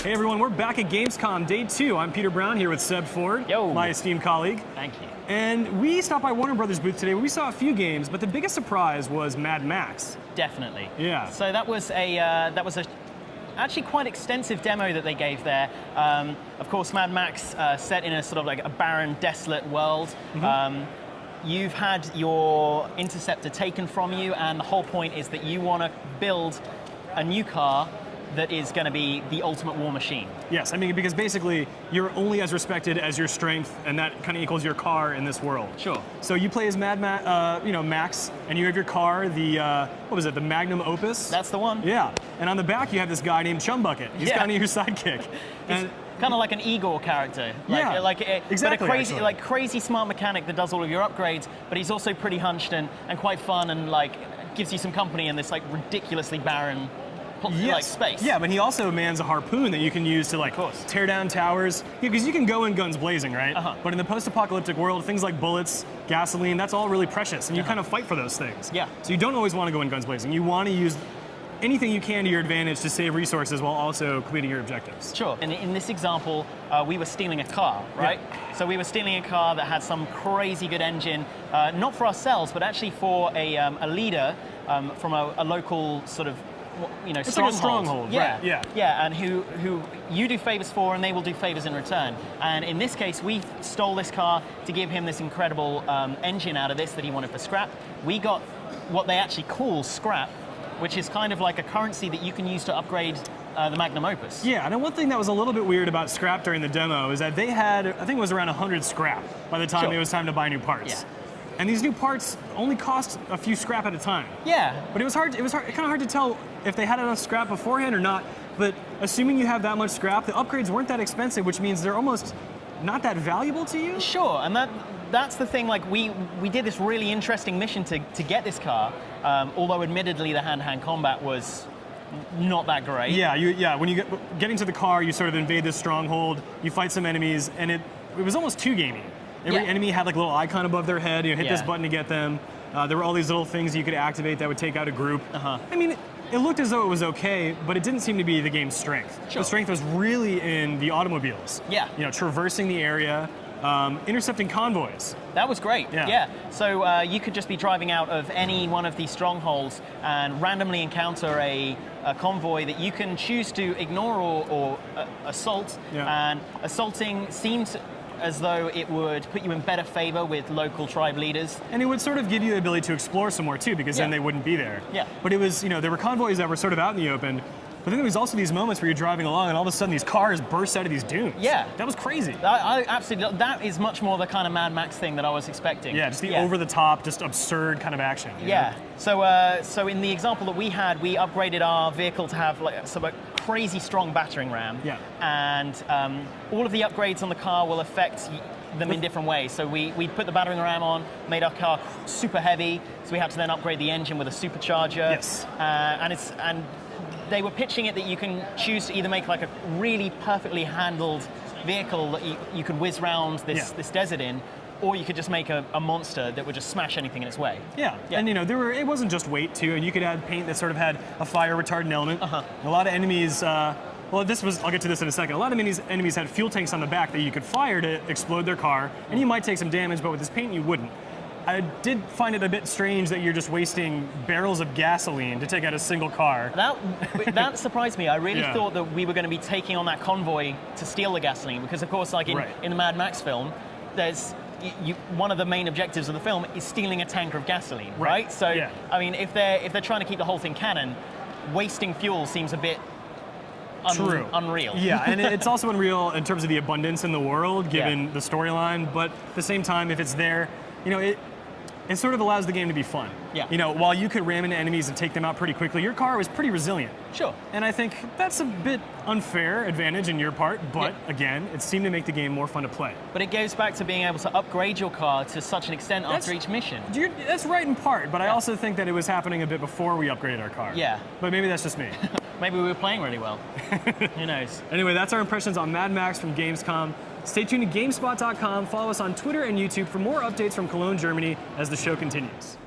Hey everyone, we're back at Gamescom Day 2. I'm Peter Brown here with Seb Ford, my esteemed colleague. Thank you. And we stopped by Warner Brothers booth today. We saw a few games, but the biggest surprise was Mad Max. Definitely. Yeah. So that was a actually quite extensive demo that they gave there. Of course, Mad Max set in a sort of like a barren, desolate world. You've had your interceptor taken from you, and the whole point is that you want to build a new car that is going to be the ultimate war machine. Yes, I mean, because basically you're only as respected as your strength, and that kind of equals your car in this world. Sure. So you play as Max, and you have your car, the what was it, the Magnum Opus? That's the one. Yeah, and on the back you have this guy named Chumbucket. He's kind of your sidekick. And kind of like an Igor character. Exactly. But a crazy smart mechanic that does all of your upgrades, but he's also pretty hunched and quite fun and like gives you some company in this like ridiculously barren space. Yeah, but he also mans a harpoon that you can use to like tear down towers. Because you can go in guns blazing, right? But in the post-apocalyptic world, things like bullets, gasoline, that's all really precious, and you kind of fight for those things. Yeah. So you don't always want to go in guns blazing. You want to use anything you can to your advantage to save resources while also completing your objectives. Sure. And in this example, we were stealing a car, right? Yeah. So we were stealing a car that had some crazy good engine, not for ourselves, but actually for a leader from a local sort of, it's stronghold. like a stronghold, yeah. right? Yeah. Yeah, and who you do favors for, and they will do favors in return. And in this case, we stole this car to give him this incredible engine out of this that he wanted for scrap. We got what they actually call scrap, which is kind of like a currency that you can use to upgrade the Magnum Opus. Yeah, and one thing that was a little bit weird about scrap during the demo is that they had, I think it was around 100 scrap by the time it was time to buy new parts. Yeah. And these new parts only cost a few scrap at a time. Yeah. But it was kind of hard to tell if they had enough scrap beforehand or not. But assuming you have that much scrap, the upgrades weren't that expensive, which means they're almost not that valuable to you. Sure, and that's the thing. Like we did this really interesting mission to get this car, although admittedly the hand-to-hand combat was not that great. Yeah, when you get into the car, you sort of invade this stronghold, you fight some enemies, and it was almost too gamey. Every enemy had like a little icon above their head. You hit this button to get them. There were all these little things you could activate that would take out a group. I mean, it looked as though it was okay, but it didn't seem to be the game's strength. Sure. The strength was really in the automobiles. Yeah. Traversing the area, intercepting convoys. That was great. Yeah. So you could just be driving out of any one of these strongholds and randomly encounter a convoy that you can choose to ignore or assault. Yeah. And assaulting seems as though it would put you in better favor with local tribe leaders. And it would sort of give you the ability to explore some more too, because then they wouldn't be there. Yeah. But it was, there were convoys that were sort of out in the open, but then there was also these moments where you're driving along and all of a sudden these cars burst out of these dunes. Yeah. That was crazy. I absolutely, that is much more the kind of Mad Max thing that I was expecting. Yeah, just the over-the-top, just absurd kind of action. Yeah. So in the example that we had, we upgraded our vehicle to have like a crazy strong battering ram. Yeah. And all of the upgrades on the car will affect them in different ways. So we put the battering ram on, made our car super heavy, so we had to then upgrade the engine with a supercharger. Yes. And they were pitching it that you can choose to either make like a really perfectly handled vehicle that you could whiz around this desert in, or you could just make a monster that would just smash anything in its way. Yeah. And it wasn't just weight too, and you could add paint that sort of had a fire retardant element. A lot of enemies, I'll get to this in a second. A lot of enemies had fuel tanks on the back that you could fire to explode their car, and you might take some damage, but with this paint you wouldn't. I did find it a bit strange that you're just wasting barrels of gasoline to take out a single car. That surprised me. I really thought that we were going to be taking on that convoy to steal the gasoline, because of course, like in the Mad Max film, there's one of the main objectives of the film is stealing a tanker of gasoline, right? So I mean, if they're trying to keep the whole thing canon, wasting fuel seems a bit unreal. Yeah, and it's also unreal in terms of the abundance in the world, given the storyline. But at the same time, if it's there, it sort of allows the game to be fun. Yeah. While you could ram into enemies and take them out pretty quickly, your car was pretty resilient. Sure. And I think that's a bit unfair advantage in your part, but again, it seemed to make the game more fun to play. But it goes back to being able to upgrade your car to such an extent after each mission. That's right in part, but I also think that it was happening a bit before we upgraded our car. Yeah. But maybe that's just me. Maybe we were playing really well. Who knows? Anyway, that's our impressions on Mad Max from Gamescom. Stay tuned to GameSpot.com. Follow us on Twitter and YouTube for more updates from Cologne, Germany as the show continues.